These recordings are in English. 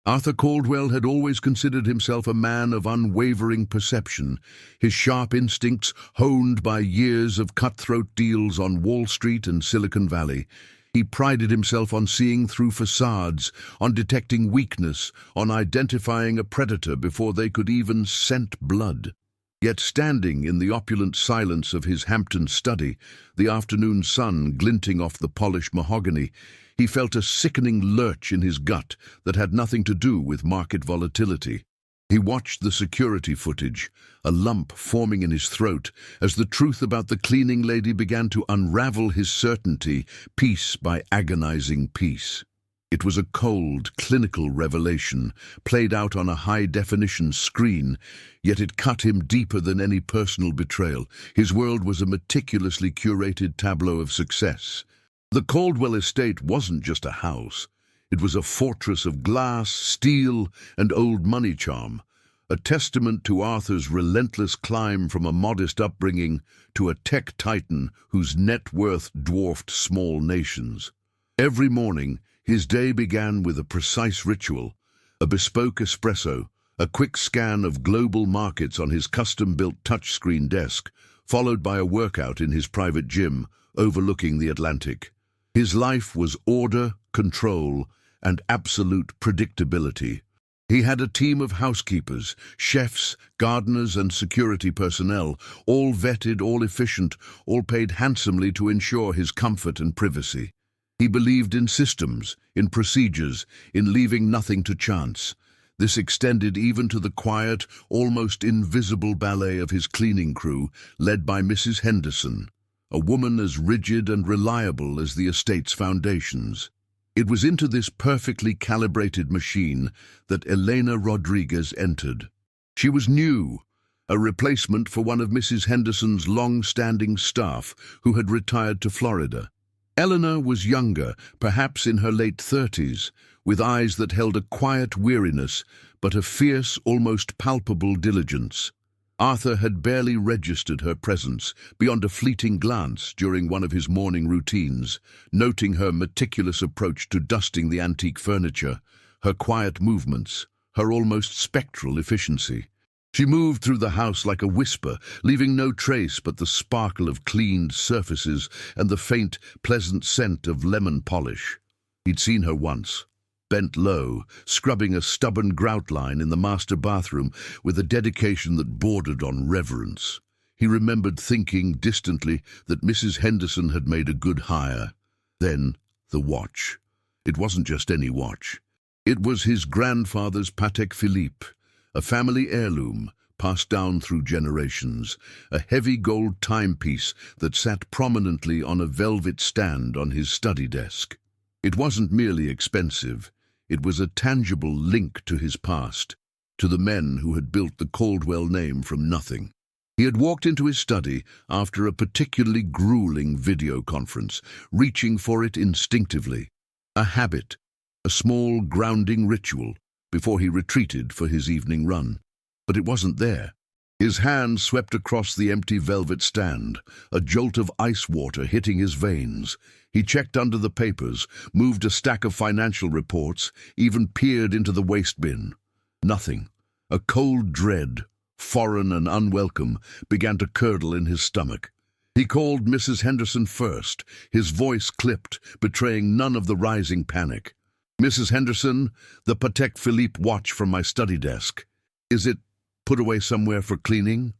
Arthur Caldwell had always considered himself a man of unwavering perception, his sharp instincts honed by years of cutthroat deals on Wall Street and Silicon Valley. He prided himself on seeing through facades, on detecting weakness, on identifying a predator before they could even scent blood. Yet standing in the opulent silence of his Hampton study, the afternoon sun glinting off the polished mahogany, he felt a sickening lurch in his gut that had nothing to do with market volatility. He watched the security footage, a lump forming in his throat, as the truth about the cleaning lady began to unravel his certainty, piece by agonizing piece. It was a cold, clinical revelation, played out on a high-definition screen, yet it cut him deeper than any personal betrayal. His world was a meticulously curated tableau of success. The Caldwell estate wasn't just a house. It was a fortress of glass, steel, and old money charm, a testament to Arthur's relentless climb from a modest upbringing to a tech titan whose net worth dwarfed small nations. Every morning, his day began with a precise ritual, a bespoke espresso, a quick scan of global markets on his custom-built touchscreen desk, followed by a workout in his private gym overlooking the Atlantic. His life was order, control, and absolute predictability. He had a team of housekeepers, chefs, gardeners, and security personnel, all vetted, all efficient, all paid handsomely to ensure his comfort and privacy. He believed in systems, in procedures, in leaving nothing to chance. This extended even to the quiet, almost invisible ballet of his cleaning crew, led by Mrs. Henderson, a woman as rigid and reliable as the estate's foundations. It was into this perfectly calibrated machine that Elena Rodriguez entered. She was new, a replacement for one of Mrs. Henderson's long-standing staff who had retired to Florida. Eleanor was younger, perhaps in her late 30s, with eyes that held a quiet weariness, but a fierce, almost palpable diligence. Arthur had barely registered her presence, beyond a fleeting glance during one of his morning routines, noting her meticulous approach to dusting the antique furniture, her quiet movements, her almost spectral efficiency. She moved through the house like a whisper, leaving no trace but the sparkle of cleaned surfaces and the faint, pleasant scent of lemon polish. He'd seen her once, bent low, scrubbing a stubborn grout line in the master bathroom with a dedication that bordered on reverence. He remembered thinking distantly that Mrs. Henderson had made a good hire. Then, the watch. It wasn't just any watch. It was his grandfather's Patek Philippe, a family heirloom passed down through generations, a heavy gold timepiece that sat prominently on a velvet stand on his study desk. It wasn't merely expensive. It was a tangible link to his past, to the men who had built the Caldwell name from nothing. He had walked into his study after a particularly grueling video conference, reaching for it instinctively. A habit, a small grounding ritual, before he retreated for his evening run. But it wasn't there. His hand swept across the empty velvet stand, a jolt of ice water hitting his veins. He checked under the papers, moved a stack of financial reports, even peered into the waste bin. Nothing. A cold dread, foreign and unwelcome, began to curdle in his stomach. He called Mrs. Henderson first, his voice clipped, betraying none of the rising panic. "Mrs. Henderson, the Patek Philippe watch from my study desk. Is it put away somewhere for cleaning?"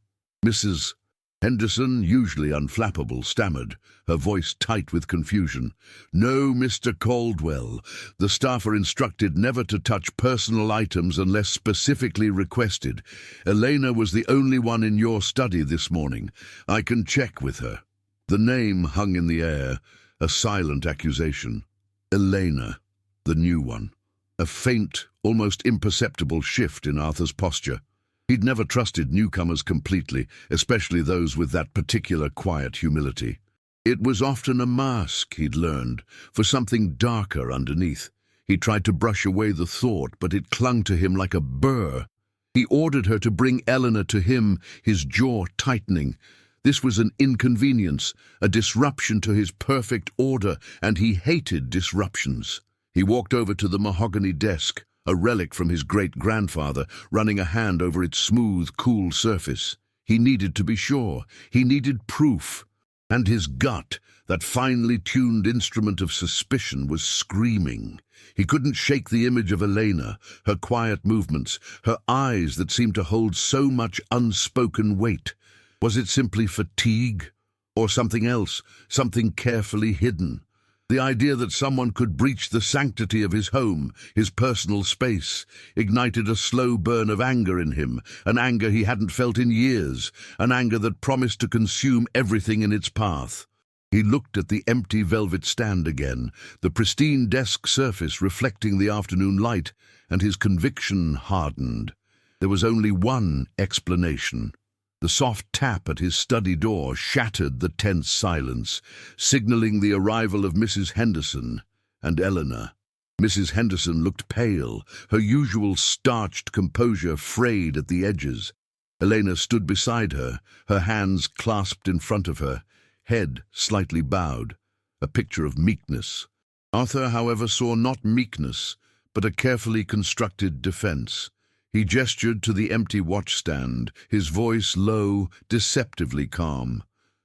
Mrs. Henderson, usually unflappable, stammered, her voice tight with confusion. "No, Mr. Caldwell. The staff are instructed never to touch personal items unless specifically requested. Elena was the only one in your study this morning. I can check with her." The name hung in the air, a silent accusation. Elena, the new one. A faint, almost imperceptible shift in Arthur's posture. He'd never trusted newcomers completely, especially those with that particular quiet humility. It was often a mask, he'd learned, for something darker underneath. He tried to brush away the thought, but it clung to him like a burr. He ordered her to bring Eleanor to him, his jaw tightening. This was an inconvenience, a disruption to his perfect order, and he hated disruptions. He walked over to the mahogany desk, a relic from his great-grandfather, running a hand over its smooth, cool surface. He needed to be sure. He needed proof. And his gut, that finely tuned instrument of suspicion, was screaming. He couldn't shake the image of Elena, her quiet movements, her eyes that seemed to hold so much unspoken weight. Was it simply fatigue? Or something else, something carefully hidden? The idea that someone could breach the sanctity of his home, his personal space, ignited a slow burn of anger in him, an anger he hadn't felt in years, an anger that promised to consume everything in its path. He looked at the empty velvet stand again, the pristine desk surface reflecting the afternoon light, and his conviction hardened. There was only one explanation. The soft tap at his study door shattered the tense silence, signaling the arrival of Mrs. Henderson and Eleanor. Mrs. Henderson looked pale, her usual starched composure frayed at the edges. Elena stood beside her, her hands clasped in front of her, head slightly bowed, a picture of meekness. Arthur, however, saw not meekness, but a carefully constructed defense. He gestured to the empty watchstand, his voice low, deceptively calm.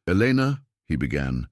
"Elena," he began,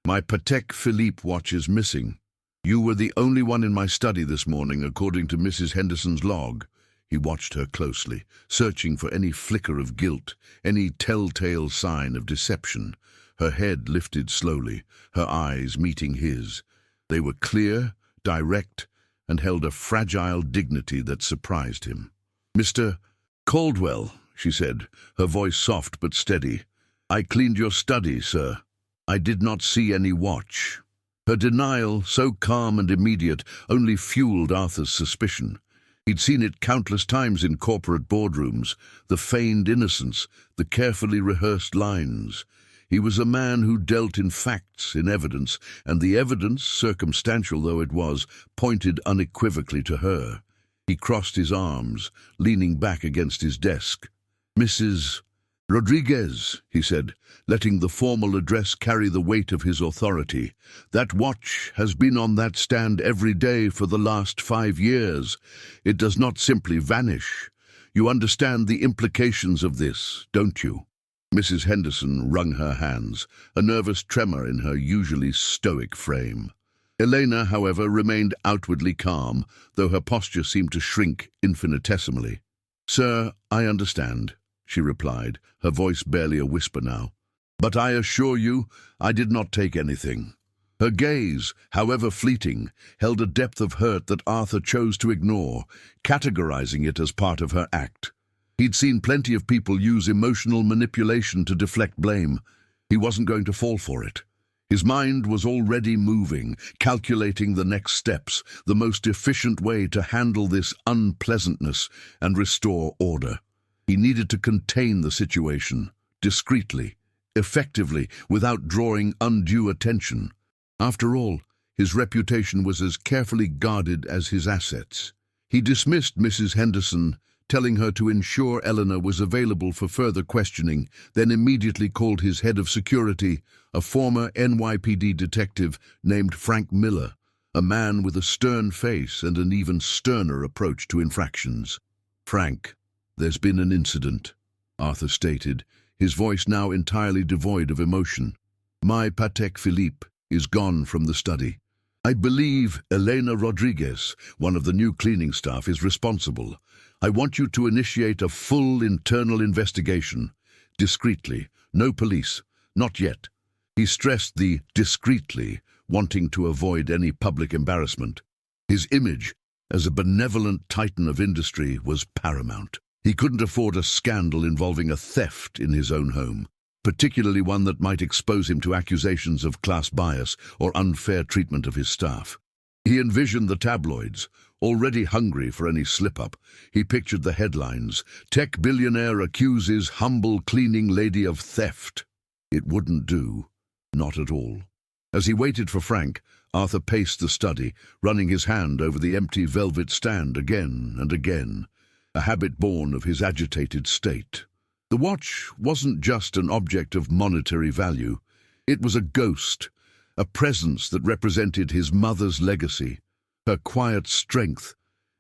"my Patek Philippe watch is missing. You were the only one in my study this morning, according to Mrs. Henderson's log." He watched her closely, searching for any flicker of guilt, any telltale sign of deception. Her head lifted slowly, her eyes meeting his. They were clear, direct, and held a fragile dignity that surprised him. "Mr. Caldwell," she said, her voice soft but steady. "I cleaned your study, sir. I did not see any watch." Her denial, so calm and immediate, only fueled Arthur's suspicion. He'd seen it countless times in corporate boardrooms, the feigned innocence, the carefully rehearsed lines. He was a man who dealt in facts, in evidence, and the evidence, circumstantial though it was, pointed unequivocally to her. He crossed his arms, leaning back against his desk. "Mrs. Rodriguez," he said, letting the formal address carry the weight of his authority. "That watch has been on that stand every day for the last 5 years. It does not simply vanish. You understand the implications of this, don't you?" Mrs. Henderson wrung her hands, a nervous tremor in her usually stoic frame. Elena, however, remained outwardly calm, though her posture seemed to shrink infinitesimally. "Sir, I understand," she replied, her voice barely a whisper now. "But I assure you, I did not take anything." Her gaze, however fleeting, held a depth of hurt that Arthur chose to ignore, categorizing it as part of her act. He'd seen plenty of people use emotional manipulation to deflect blame. He wasn't going to fall for it. His mind was already moving, calculating the next steps, the most efficient way to handle this unpleasantness and restore order. He needed to contain the situation, discreetly, effectively, without drawing undue attention. After all, his reputation was as carefully guarded as his assets. He dismissed Mrs. Henderson, telling her to ensure Eleanor was available for further questioning, then immediately called his head of security, a former NYPD detective named Frank Miller, a man with a stern face and an even sterner approach to infractions. "Frank, there's been an incident," Arthur stated, his voice now entirely devoid of emotion. "My Patek Philippe is gone from the study. I believe Elena Rodriguez, one of the new cleaning staff, is responsible. I want you to initiate a full internal investigation. Discreetly. No police. Not yet." He stressed the discreetly, wanting to avoid any public embarrassment. His image, as a benevolent titan of industry, was paramount. He couldn't afford a scandal involving a theft in his own home, particularly one that might expose him to accusations of class bias or unfair treatment of his staff. He envisioned the tabloids, already hungry for any slip-up. He pictured the headlines: "Tech billionaire accuses humble cleaning lady of theft." It wouldn't do. Not at all. As he waited for Frank, Arthur paced the study, running his hand over the empty velvet stand again and again, a habit born of his agitated state. The watch wasn't just an object of monetary value. It was a ghost, a presence that represented his mother's legacy, her quiet strength,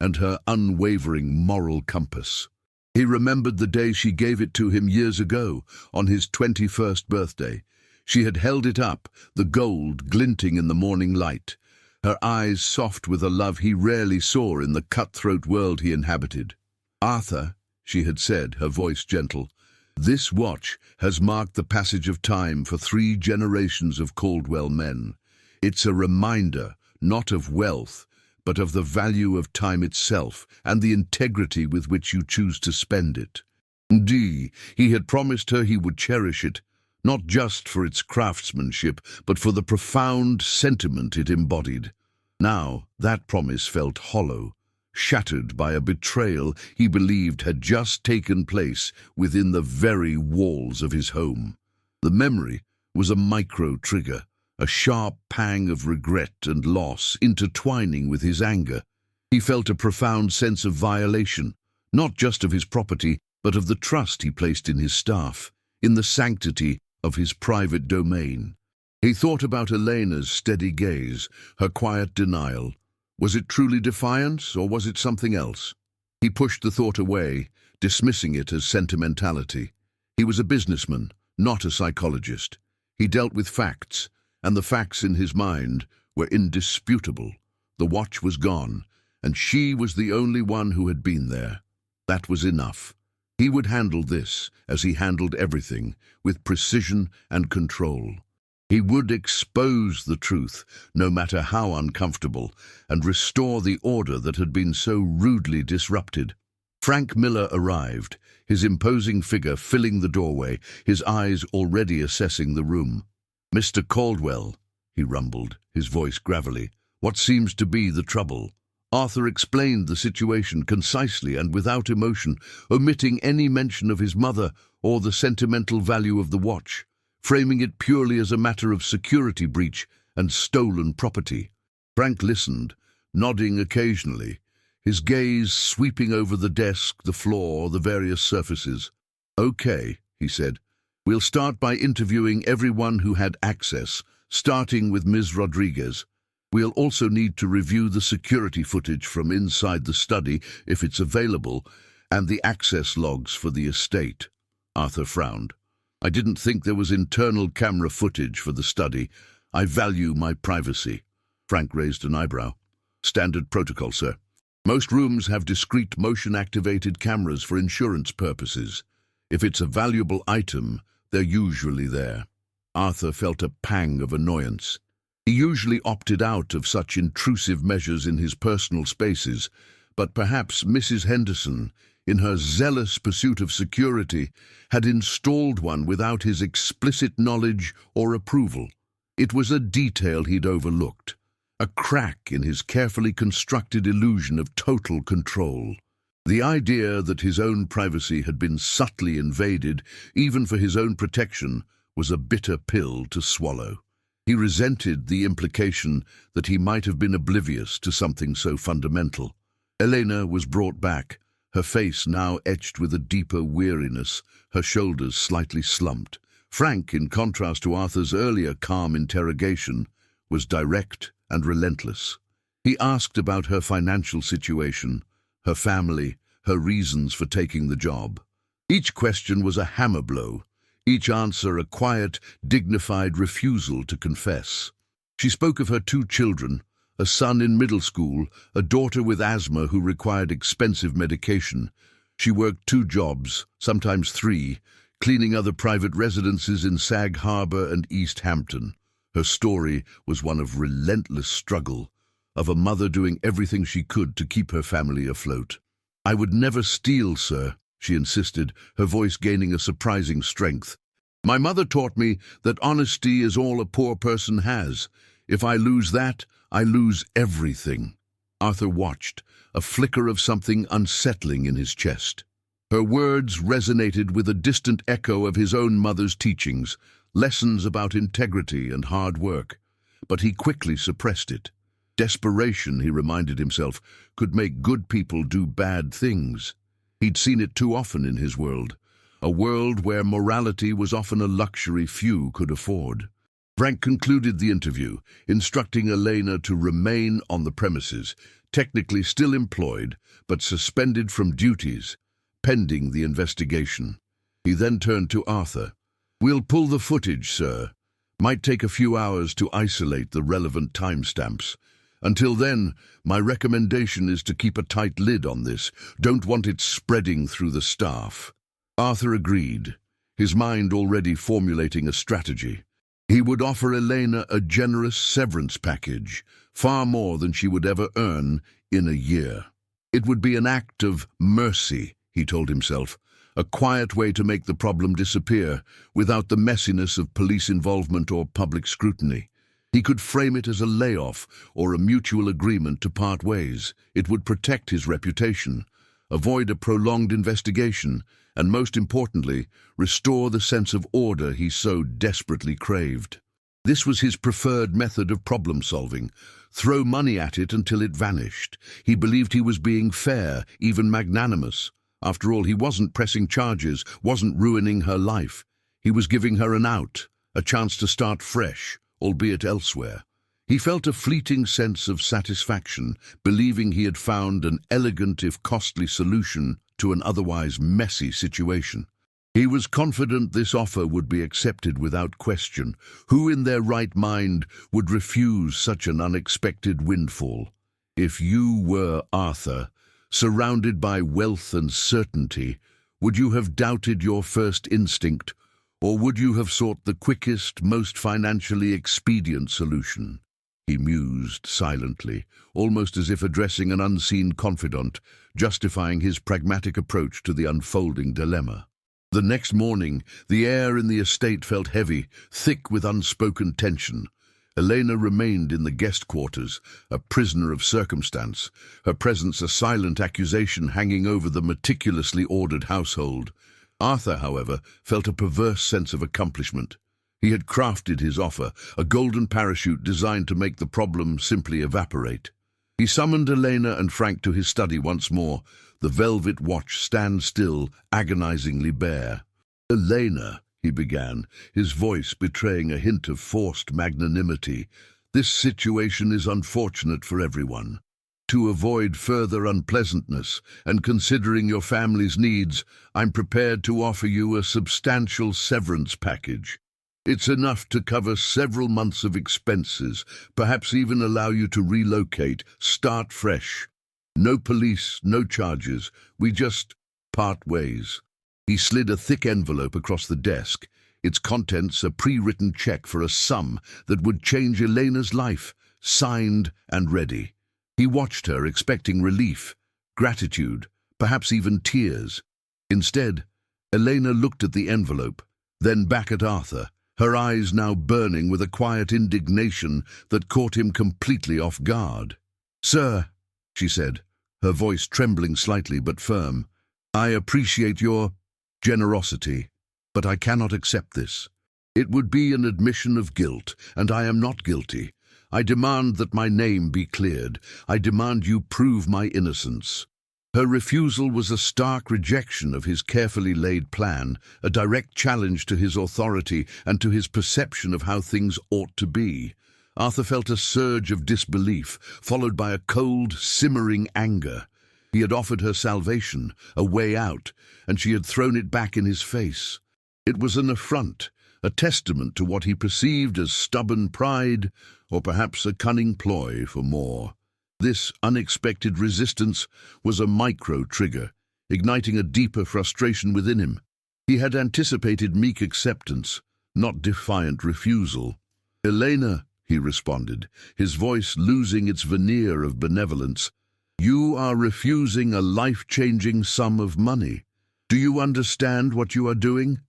and her unwavering moral compass. He remembered the day she gave it to him years ago, on his 21st birthday. She had held it up, the gold glinting in the morning light, her eyes soft with a love he rarely saw in the cutthroat world he inhabited. "Arthur," she had said, her voice gentle, "this watch has marked the passage of time for 3 generations of Caldwell men. It's a reminder, not of wealth, but of the value of time itself and the integrity with which you choose to spend it." Indeed, he had promised her he would cherish it, not just for its craftsmanship, but for the profound sentiment it embodied. Now, that promise felt hollow, shattered by a betrayal he believed had just taken place within the very walls of his home. The memory was a micro-trigger, a sharp pang of regret and loss intertwining with his anger. He felt a profound sense of violation, not just of his property, but of the trust he placed in his staff, in the sanctity of his private domain. He thought about Elena's steady gaze, her quiet denial. Was it truly defiance, or was it something else? He pushed the thought away, dismissing it as sentimentality. He was a businessman, not a psychologist. He dealt with facts, and the facts in his mind were indisputable. The watch was gone, and she was the only one who had been there. That was enough. He would handle this, as he handled everything, with precision and control. He would expose the truth, no matter how uncomfortable, and restore the order that had been so rudely disrupted. Frank Miller arrived, his imposing figure filling the doorway, his eyes already assessing the room. "Mr. Caldwell," he rumbled, his voice gravelly, "what seems to be the trouble?" Arthur explained the situation concisely and without emotion, omitting any mention of his mother or the sentimental value of the watch, framing it purely as a matter of security breach and stolen property. Frank listened, nodding occasionally, his gaze sweeping over the desk, the floor, the various surfaces. "Okay," he said. "We'll start by interviewing everyone who had access, starting with Ms. Rodriguez. We'll also need to review the security footage from inside the study, if it's available, and the access logs for the estate." Arthur frowned. "I didn't think there was internal camera footage for the study. I value my privacy." Frank raised an eyebrow. "Standard protocol, sir. Most rooms have discrete motion-activated cameras for insurance purposes. If it's a valuable item, they're usually there." Arthur felt a pang of annoyance. He usually opted out of such intrusive measures in his personal spaces, but perhaps Mrs. Henderson, in her zealous pursuit of security, had installed one without his explicit knowledge or approval. It was a detail he'd overlooked, a crack in his carefully constructed illusion of total control. The idea that his own privacy had been subtly invaded, even for his own protection, was a bitter pill to swallow. He resented the implication that he might have been oblivious to something so fundamental. Elena was brought back, her face now etched with a deeper weariness, her shoulders slightly slumped. Frank, in contrast to Arthur's earlier calm interrogation, was direct and relentless. He asked about her financial situation, her family, her reasons for taking the job. Each question was a hammer blow, each answer a quiet, dignified refusal to confess. She spoke of her 2 children, a son in middle school, a daughter with asthma who required expensive medication. She worked 2 jobs, sometimes 3, cleaning other private residences in Sag Harbor and East Hampton. Her story was one of relentless struggle, of a mother doing everything she could to keep her family afloat. "I would never steal, sir," she insisted, her voice gaining a surprising strength. "My mother taught me that honesty is all a poor person has. If I lose that, I lose everything." Arthur watched, a flicker of something unsettling in his chest. Her words resonated with a distant echo of his own mother's teachings, lessons about integrity and hard work. But he quickly suppressed it. Desperation, he reminded himself, could make good people do bad things. He'd seen it too often in his world, a world where morality was often a luxury few could afford. Frank concluded the interview, instructing Elena to remain on the premises, technically still employed, but suspended from duties, pending the investigation. He then turned to Arthur. "We'll pull the footage, sir. Might take a few hours to isolate the relevant timestamps. Until then, my recommendation is to keep a tight lid on this. Don't want it spreading through the staff." Arthur agreed, his mind already formulating a strategy. He would offer Elena a generous severance package, far more than she would ever earn in a year. It would be an act of mercy, he told himself, a quiet way to make the problem disappear, without the messiness of police involvement or public scrutiny. He could frame it as a layoff or a mutual agreement to part ways. It would protect his reputation, avoid a prolonged investigation, and most importantly, restore the sense of order he so desperately craved. This was his preferred method of problem-solving. Throw money at it until it vanished. He believed he was being fair, even magnanimous. After all, he wasn't pressing charges, wasn't ruining her life. He was giving her an out, a chance to start fresh, albeit elsewhere. He felt a fleeting sense of satisfaction, believing he had found an elegant if costly solution to an otherwise messy situation. He was confident this offer would be accepted without question. Who in their right mind would refuse such an unexpected windfall? If you were Arthur, surrounded by wealth and certainty, would you have doubted your first instinct, or would you have sought the quickest, most financially expedient solution? He mused silently, almost as if addressing an unseen confidant, justifying his pragmatic approach to the unfolding dilemma. The next morning, the air in the estate felt heavy, thick with unspoken tension. Elena remained in the guest quarters, a prisoner of circumstance, her presence a silent accusation hanging over the meticulously ordered household. Arthur, however, felt a perverse sense of accomplishment. He had crafted his offer, a golden parachute designed to make the problem simply evaporate. He summoned Elena and Frank to his study once more, the velvet watch stand still, agonizingly bare. "Elena," he began, his voice betraying a hint of forced magnanimity, "this situation is unfortunate for everyone. To avoid further unpleasantness, and considering your family's needs, I'm prepared to offer you a substantial severance package. It's enough to cover several months of expenses, perhaps even allow you to relocate, start fresh. No police, no charges, we just part ways." He slid a thick envelope across the desk, its contents a pre-written check for a sum that would change Elena's life, signed and ready. He watched her, expecting relief, gratitude, perhaps even tears. Instead, Elena looked at the envelope, then back at Arthur, her eyes now burning with a quiet indignation that caught him completely off guard. "Sir," she said, her voice trembling slightly but firm, "I appreciate your generosity, but I cannot accept this. It would be an admission of guilt, and I am not guilty. I demand that my name be cleared. I demand you prove my innocence." Her refusal was a stark rejection of his carefully laid plan, a direct challenge to his authority and to his perception of how things ought to be. Arthur felt a surge of disbelief, followed by a cold, simmering anger. He had offered her salvation, a way out, and she had thrown it back in his face. It was an affront, a testament to what he perceived as stubborn pride, or perhaps a cunning ploy for more. This unexpected resistance was a micro-trigger, igniting a deeper frustration within him. He had anticipated meek acceptance, not defiant refusal. "Elena," he responded, his voice losing its veneer of benevolence, "you are refusing a life-changing sum of money. Do you understand what you are doing?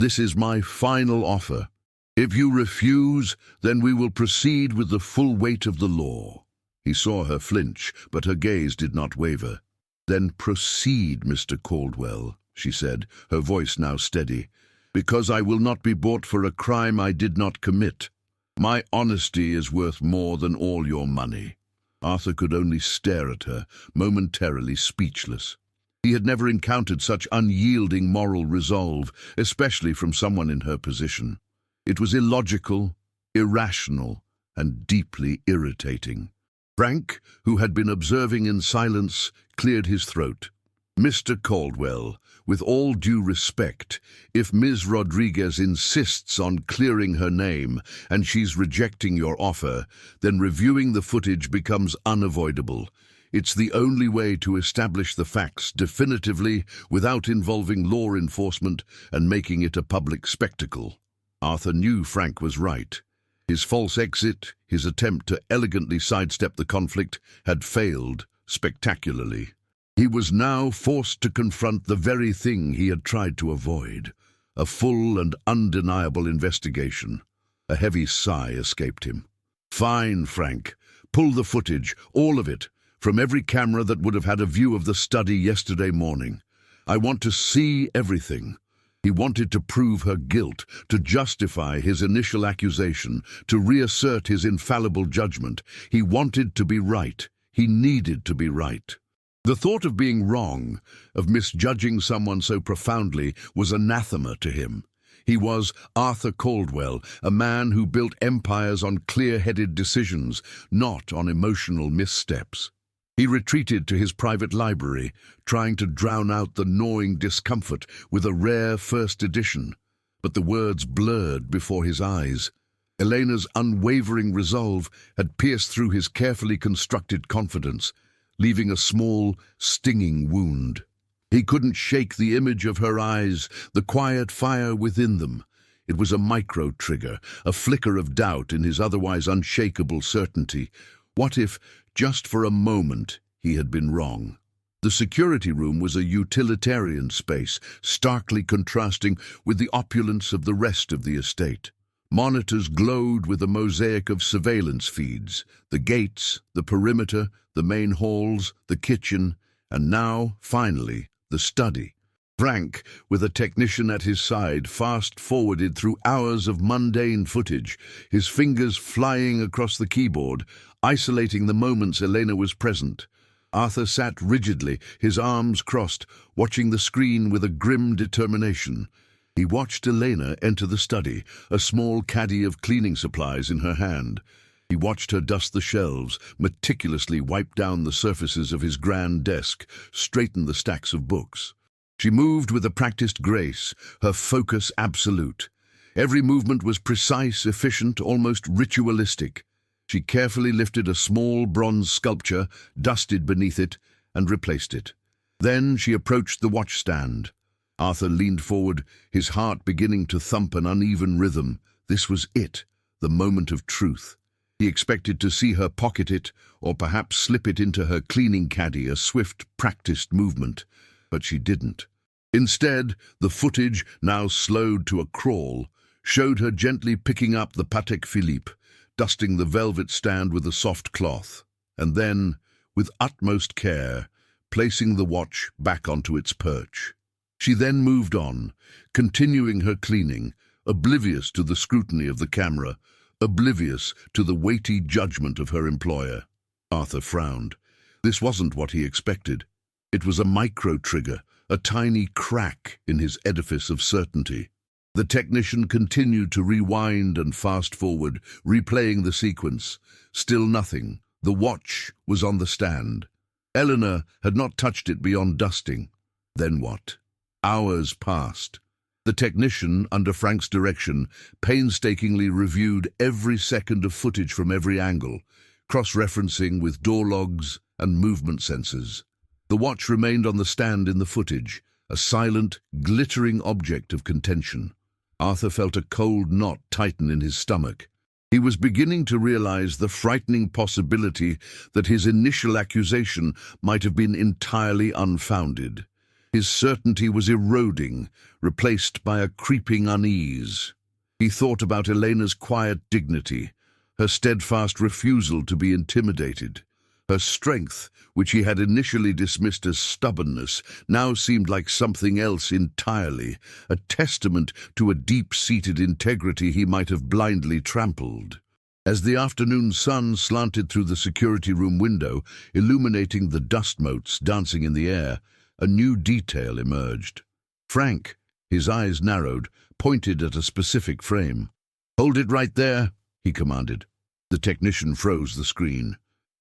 This is my final offer. If you refuse, then we will proceed with the full weight of the law." He saw her flinch, but her gaze did not waver. "Then proceed, Mr. Caldwell," she said, her voice now steady, "because I will not be bought for a crime I did not commit. My honesty is worth more than all your money." Arthur could only stare at her, momentarily speechless. He had never encountered such unyielding moral resolve, especially from someone in her position. It was illogical, irrational, and deeply irritating. Frank, who had been observing in silence, cleared his throat. "Mr. Caldwell, with all due respect, if Ms. Rodriguez insists on clearing her name and she's rejecting your offer, then reviewing the footage becomes unavoidable. It's the only way to establish the facts definitively without involving law enforcement and making it a public spectacle." Arthur knew Frank was right. His false exit, his attempt to elegantly sidestep the conflict, had failed spectacularly. He was now forced to confront the very thing he had tried to avoid, a full and undeniable investigation. A heavy sigh escaped him. "Fine, Frank. Pull the footage, all of it, from every camera that would have had a view of the study yesterday morning. I want to see everything." He wanted to prove her guilt, to justify his initial accusation, to reassert his infallible judgment. He wanted to be right. He needed to be right. The thought of being wrong, of misjudging someone so profoundly, was anathema to him. He was Arthur Caldwell, a man who built empires on clear-headed decisions, not on emotional missteps. He retreated to his private library, trying to drown out the gnawing discomfort with a rare first edition. But the words blurred before his eyes. Elena's unwavering resolve had pierced through his carefully constructed confidence, leaving a small, stinging wound. He couldn't shake the image of her eyes, the quiet fire within them. It was a micro-trigger, a flicker of doubt in his otherwise unshakable certainty. What if, just for a moment, he had been wrong? The security room was a utilitarian space, starkly contrasting with the opulence of the rest of the estate. Monitors glowed with a mosaic of surveillance feeds, the gates, the perimeter, the main halls, the kitchen, and now, finally, the study. Frank, with a technician at his side, fast-forwarded through hours of mundane footage, his fingers flying across the keyboard, isolating the moments Elena was present. Arthur sat rigidly, his arms crossed, watching the screen with a grim determination. He watched Elena enter the study, a small caddy of cleaning supplies in her hand. He watched her dust the shelves, meticulously wipe down the surfaces of his grand desk, straighten the stacks of books. She moved with a practiced grace, her focus absolute. Every movement was precise, efficient, almost ritualistic. She carefully lifted a small bronze sculpture, dusted beneath it, and replaced it. Then she approached the watchstand. Arthur leaned forward, his heart beginning to thump an uneven rhythm. This was it, the moment of truth. He expected to see her pocket it, or perhaps slip it into her cleaning caddy, a swift, practiced movement. But she didn't. Instead, the footage, now slowed to a crawl, showed her gently picking up the Patek Philippe, dusting the velvet stand with a soft cloth, and then, with utmost care, placing the watch back onto its perch. She then moved on, continuing her cleaning, oblivious to the scrutiny of the camera, oblivious to the weighty judgment of her employer. Arthur frowned. This wasn't what he expected. It was a micro-trigger, a tiny crack in his edifice of certainty. The technician continued to rewind and fast-forward, replaying the sequence. Still nothing. The watch was on the stand. Eleanor had not touched it beyond dusting. Then what? Hours passed. The technician, under Frank's direction, painstakingly reviewed every second of footage from every angle, cross-referencing with door logs and movement sensors. The watch remained on the stand in the footage, a silent, glittering object of contention. Arthur felt a cold knot tighten in his stomach. He was beginning to realize the frightening possibility that his initial accusation might have been entirely unfounded. His certainty was eroding, replaced by a creeping unease. He thought about Elena's quiet dignity, her steadfast refusal to be intimidated. Her strength, which he had initially dismissed as stubbornness, now seemed like something else entirely, a testament to a deep-seated integrity he might have blindly trampled. As the afternoon sun slanted through the security room window, illuminating the dust motes dancing in the air, a new detail emerged. Frank, his eyes narrowed, pointed at a specific frame. "Hold it right there," he commanded. The technician froze the screen.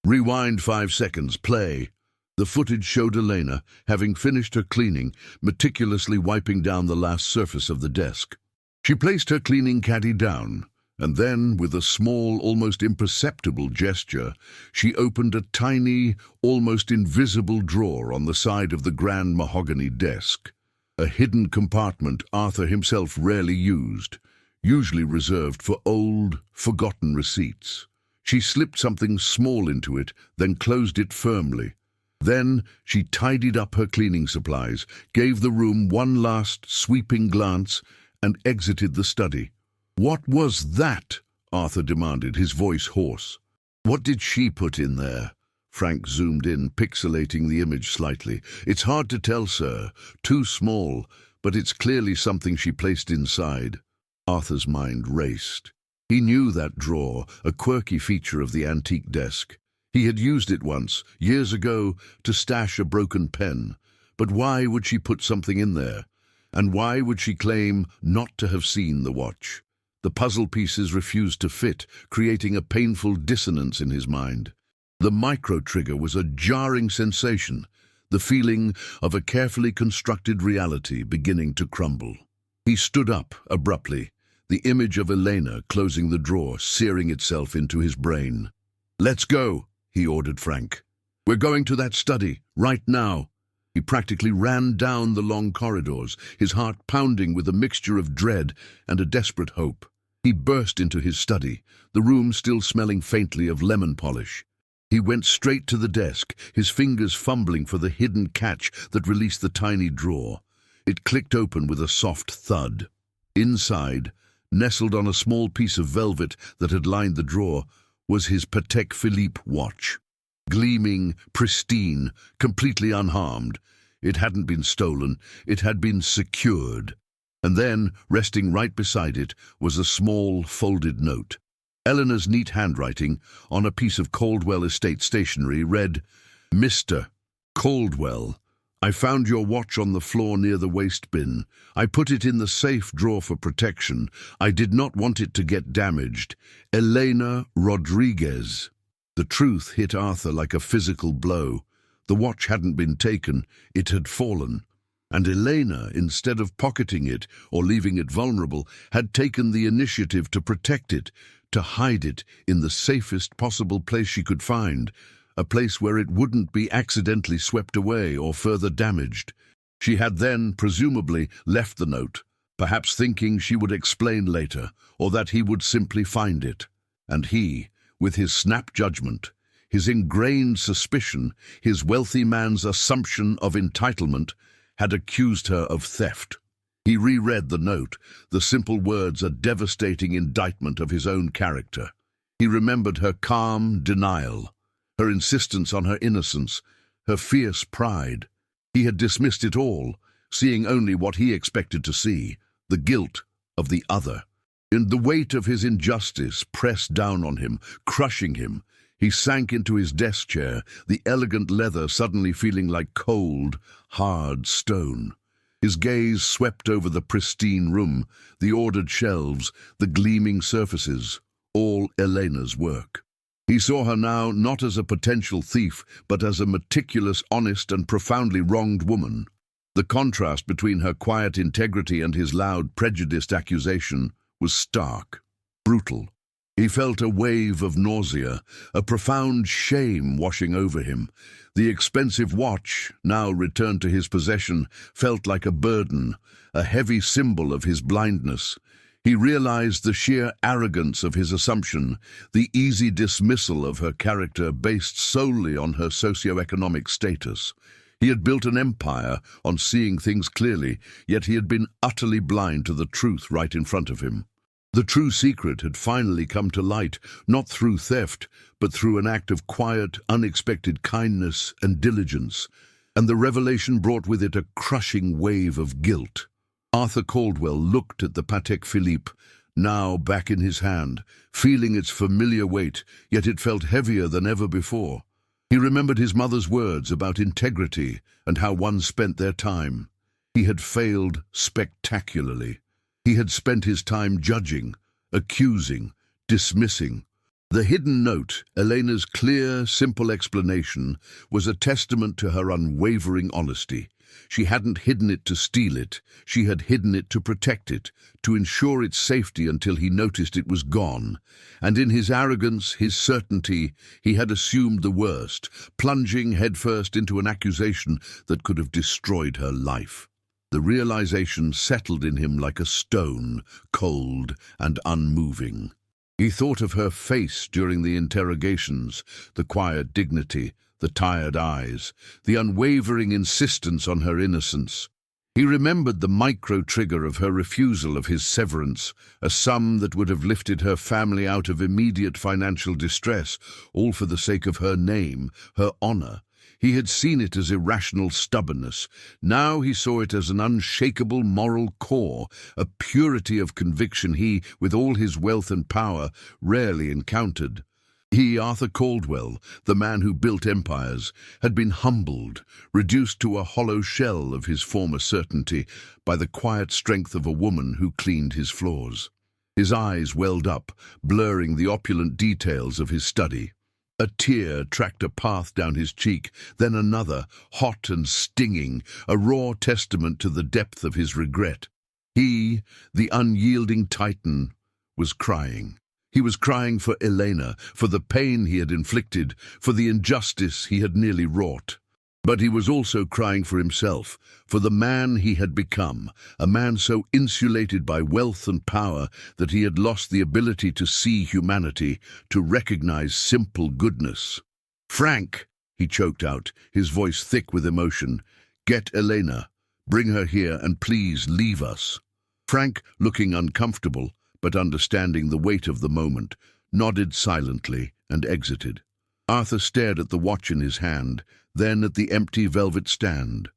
Rewind 5 seconds, play. The footage showed Elena, having finished her cleaning, meticulously wiping down the last surface of the desk. She placed her cleaning caddy down, and then, with a small, almost imperceptible gesture, she opened a tiny, almost invisible drawer on the side of the grand mahogany desk. A hidden compartment Arthur himself rarely used, usually reserved for old, forgotten receipts. She slipped something small into it, then closed it firmly. Then she tidied up her cleaning supplies, gave the room one last sweeping glance, and exited the study. "What was that?" Arthur demanded, his voice hoarse. "What did she put in there?" Frank zoomed in, pixelating the image slightly. "It's hard to tell, sir. Too small, but it's clearly something she placed inside." Arthur's mind raced. He knew that drawer, a quirky feature of the antique desk. He had used it once, years ago, to stash a broken pen. But why would she put something in there? And why would she claim not to have seen the watch? The puzzle pieces refused to fit, creating a painful dissonance in his mind. The micro-trigger was a jarring sensation, the feeling of a carefully constructed reality beginning to crumble. He stood up abruptly, the image of Elena closing the drawer searing itself into his brain. "Let's go," he ordered Frank. "We're going to that study, right now." He practically ran down the long corridors, his heart pounding with a mixture of dread and a desperate hope. He burst into his study, the room still smelling faintly of lemon polish. He went straight to the desk, his fingers fumbling for the hidden catch that released the tiny drawer. It clicked open with a soft thud. Inside, nestled on a small piece of velvet that had lined the drawer, was his Patek Philippe watch. Gleaming, pristine, completely unharmed. It hadn't been stolen, it had been secured. And then, resting right beside it, was a small, folded note. Eleanor's neat handwriting, on a piece of Caldwell Estate stationery, read, "Mr. Caldwell, I found your watch on the floor near the waste bin. I put it in the safe drawer for protection. I did not want it to get damaged. Elena Rodriguez." The truth hit Arthur like a physical blow. The watch hadn't been taken, it had fallen. And Elena, instead of pocketing it or leaving it vulnerable, had taken the initiative to protect it, to hide it in the safest possible place she could find, a place where it wouldn't be accidentally swept away or further damaged. She had then, presumably, left the note, perhaps thinking she would explain later, or that he would simply find it. And he, with his snap judgment, his ingrained suspicion, his wealthy man's assumption of entitlement, had accused her of theft. He reread the note, the simple words a devastating indictment of his own character. He remembered her calm denial, her insistence on her innocence, her fierce pride. He had dismissed it all, seeing only what he expected to see, the guilt of the other. And the weight of his injustice pressed down on him, crushing him. He sank into his desk chair, the elegant leather suddenly feeling like cold, hard stone. His gaze swept over the pristine room, the ordered shelves, the gleaming surfaces, all Elena's work. He saw her now not as a potential thief, but as a meticulous, honest, and profoundly wronged woman. The contrast between her quiet integrity and his loud, prejudiced accusation was stark, brutal. He felt a wave of nausea, a profound shame washing over him. The expensive watch, now returned to his possession, felt like a burden, a heavy symbol of his blindness. He realized the sheer arrogance of his assumption, the easy dismissal of her character based solely on her socioeconomic status. He had built an empire on seeing things clearly, yet he had been utterly blind to the truth right in front of him. The true secret had finally come to light, not through theft, but through an act of quiet, unexpected kindness and diligence, and the revelation brought with it a crushing wave of guilt. Arthur Caldwell looked at the Patek Philippe, now back in his hand, feeling its familiar weight, yet it felt heavier than ever before. He remembered his mother's words about integrity and how one spent their time. He had failed spectacularly. He had spent his time judging, accusing, dismissing. The hidden note, Elena's clear, simple explanation, was a testament to her unwavering honesty. She hadn't hidden it to steal it. She had hidden it to protect it, to ensure its safety until he noticed it was gone. And in his arrogance, his certainty, he had assumed the worst, plunging headfirst into an accusation that could have destroyed her life. The realization settled in him like a stone, cold and unmoving. He thought of her face during the interrogations, the quiet dignity, the tired eyes, the unwavering insistence on her innocence. He remembered the micro-trigger of her refusal of his severance, a sum that would have lifted her family out of immediate financial distress, all for the sake of her name, her honor. He had seen it as irrational stubbornness. Now he saw it as an unshakable moral core, a purity of conviction he, with all his wealth and power, rarely encountered. He, Arthur Caldwell, the man who built empires, had been humbled, reduced to a hollow shell of his former certainty by the quiet strength of a woman who cleaned his flaws. His eyes welled up, blurring the opulent details of his study. A tear tracked a path down his cheek, then another, hot and stinging, a raw testament to the depth of his regret. He, the unyielding titan, was crying. He was crying for Elena, for the pain he had inflicted, for the injustice he had nearly wrought. But he was also crying for himself, for the man he had become, a man so insulated by wealth and power that he had lost the ability to see humanity, to recognize simple goodness. "Frank," he choked out, his voice thick with emotion, "get Elena. Bring her here and please leave us." Frank, looking uncomfortable, but understanding the weight of the moment, nodded silently and exited. Arthur stared at the watch in his hand, then at the empty velvet stand.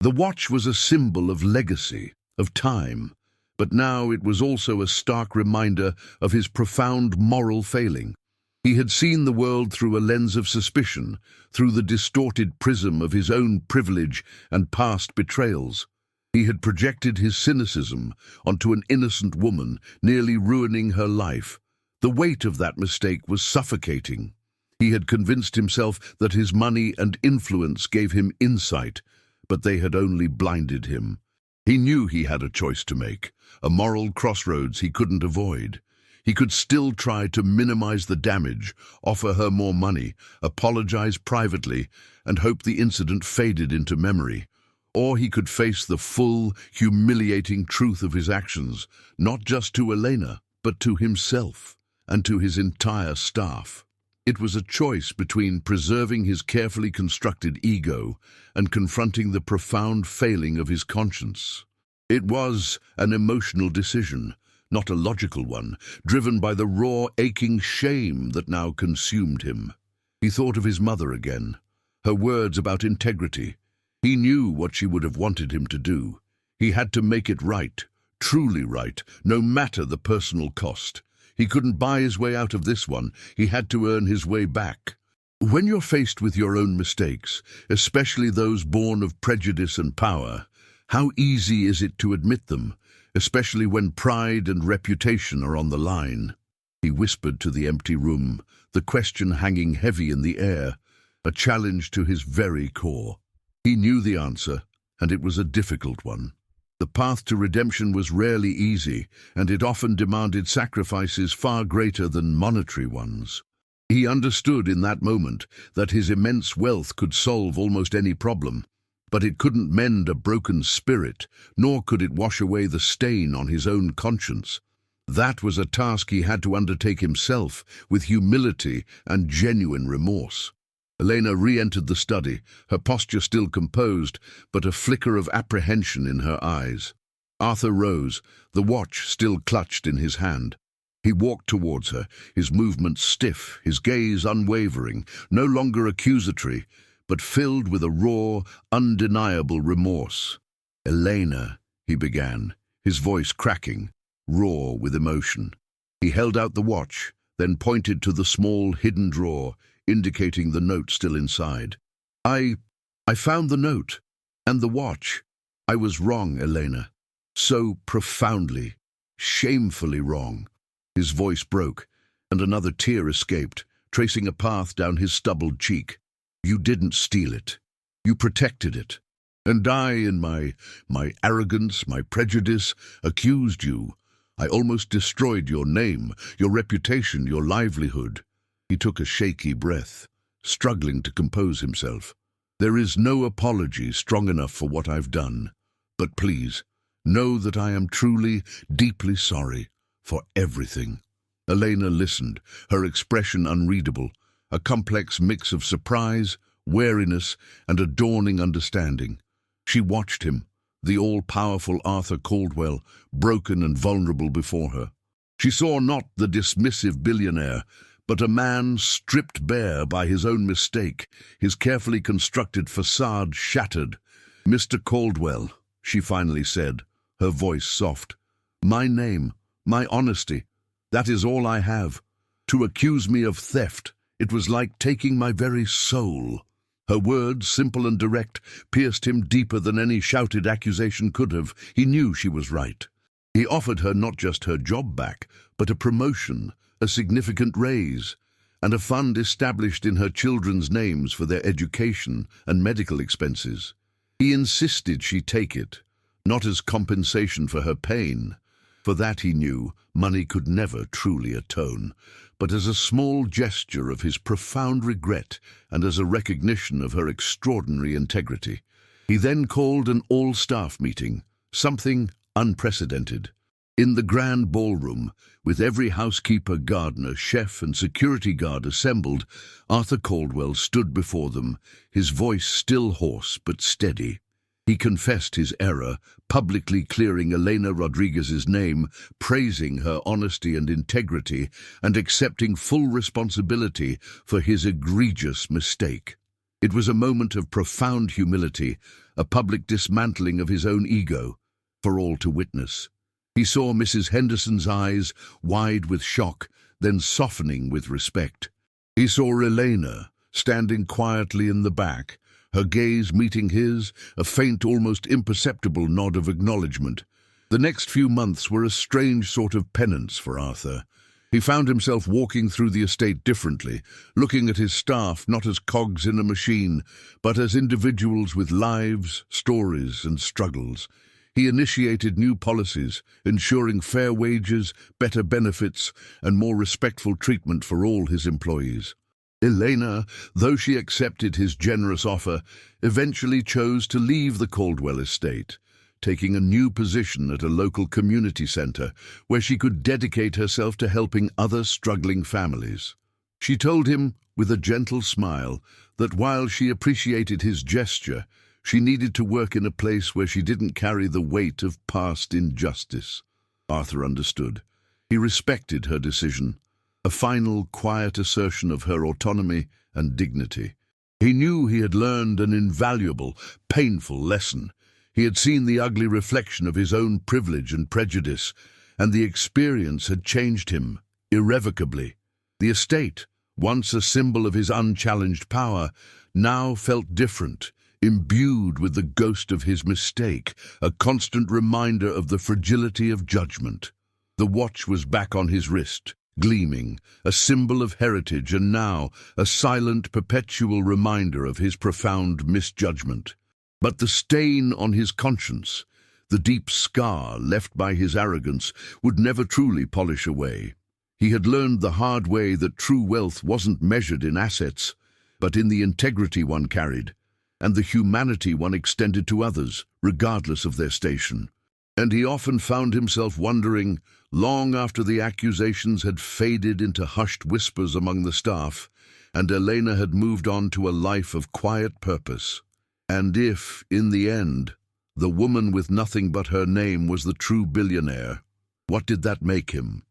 The watch was a symbol of legacy, of time, but now it was also a stark reminder of his profound moral failing. He had seen the world through a lens of suspicion, through the distorted prism of his own privilege and past betrayals. He had projected his cynicism onto an innocent woman, nearly ruining her life. The weight of that mistake was suffocating. He had convinced himself that his money and influence gave him insight, but they had only blinded him. He knew he had a choice to make, a moral crossroads he couldn't avoid. He could still try to minimize the damage, offer her more money, apologize privately, and hope the incident faded into memory. Or he could face the full, humiliating truth of his actions, not just to Elena, but to himself and to his entire staff. It was a choice between preserving his carefully constructed ego and confronting the profound failing of his conscience. It was an emotional decision, not a logical one, driven by the raw, aching shame that now consumed him. He thought of his mother again, her words about integrity. He knew what she would have wanted him to do. He had to make it right, truly right, no matter the personal cost. He couldn't buy his way out of this one. He had to earn his way back. When you're faced with your own mistakes, especially those born of prejudice and power, how easy is it to admit them, especially when pride and reputation are on the line? He whispered to the empty room, the question hanging heavy in the air, a challenge to his very core. He knew the answer, and it was a difficult one. The path to redemption was rarely easy, and it often demanded sacrifices far greater than monetary ones. He understood in that moment that his immense wealth could solve almost any problem, but it couldn't mend a broken spirit, nor could it wash away the stain on his own conscience. That was a task he had to undertake himself, with humility and genuine remorse. Elena re-entered the study, her posture still composed, but a flicker of apprehension in her eyes. Arthur rose, the watch still clutched in his hand. He walked towards her, his movements stiff, his gaze unwavering, no longer accusatory, but filled with a raw, undeniable remorse. "Elena," he began, his voice cracking, raw with emotion. He held out the watch, then pointed to the small hidden drawer, indicating the note still inside. I found the note, and the watch. I was wrong, Elena. So profoundly, shamefully wrong." His voice broke, and another tear escaped, tracing a path down his stubbled cheek. "You didn't steal it. You protected it. And I, in my arrogance, my prejudice, accused you. I almost destroyed your name, your reputation, your livelihood." He took a shaky breath, struggling to compose himself. "There is no apology strong enough for what I've done. But please, know that I am truly, deeply sorry for everything." Elena listened, her expression unreadable, a complex mix of surprise, wariness, and a dawning understanding. She watched him, the all-powerful Arthur Caldwell, broken and vulnerable before her. She saw not the dismissive billionaire, but a man stripped bare by his own mistake, his carefully constructed facade shattered. "Mr. Caldwell," she finally said, her voice soft, "my name, my honesty, that is all I have. To accuse me of theft, it was like taking my very soul." Her words, simple and direct, pierced him deeper than any shouted accusation could have. He knew she was right. He offered her not just her job back, but a promotion, a significant raise, and a fund established in her children's names for their education and medical expenses. He insisted she take it, not as compensation for her pain. For that, he knew, money could never truly atone, but as a small gesture of his profound regret and as a recognition of her extraordinary integrity. He then called an all-staff meeting, something unprecedented. In the grand ballroom, with every housekeeper, gardener, chef, and security guard assembled, Arthur Caldwell stood before them, his voice still hoarse but steady. He confessed his error, publicly clearing Elena Rodriguez's name, praising her honesty and integrity, and accepting full responsibility for his egregious mistake. It was a moment of profound humility, a public dismantling of his own ego, for all to witness. He saw Mrs. Henderson's eyes, wide with shock, then softening with respect. He saw Elena, standing quietly in the back, her gaze meeting his, a faint, almost imperceptible nod of acknowledgement. The next few months were a strange sort of penance for Arthur. He found himself walking through the estate differently, looking at his staff not as cogs in a machine, but as individuals with lives, stories, and struggles. He initiated new policies, ensuring fair wages, better benefits, and more respectful treatment for all his employees. Elena, though she accepted his generous offer, eventually chose to leave the Caldwell estate, taking a new position at a local community center where she could dedicate herself to helping other struggling families. She told him, with a gentle smile, that while she appreciated his gesture, she needed to work in a place where she didn't carry the weight of past injustice. Arthur understood. He respected her decision, a final, quiet assertion of her autonomy and dignity. He knew he had learned an invaluable, painful lesson. He had seen the ugly reflection of his own privilege and prejudice, and the experience had changed him irrevocably. The estate, once a symbol of his unchallenged power, now felt different, imbued with the ghost of his mistake, a constant reminder of the fragility of judgment. The watch was back on his wrist, gleaming, a symbol of heritage, and now a silent, perpetual reminder of his profound misjudgment. But the stain on his conscience, the deep scar left by his arrogance, would never truly polish away. He had learned the hard way that true wealth wasn't measured in assets, but in the integrity one carried, and the humanity one extended to others, regardless of their station. And he often found himself wondering, long after the accusations had faded into hushed whispers among the staff, and Elena had moved on to a life of quiet purpose, and if, in the end, the woman with nothing but her name was the true billionaire, what did that make him?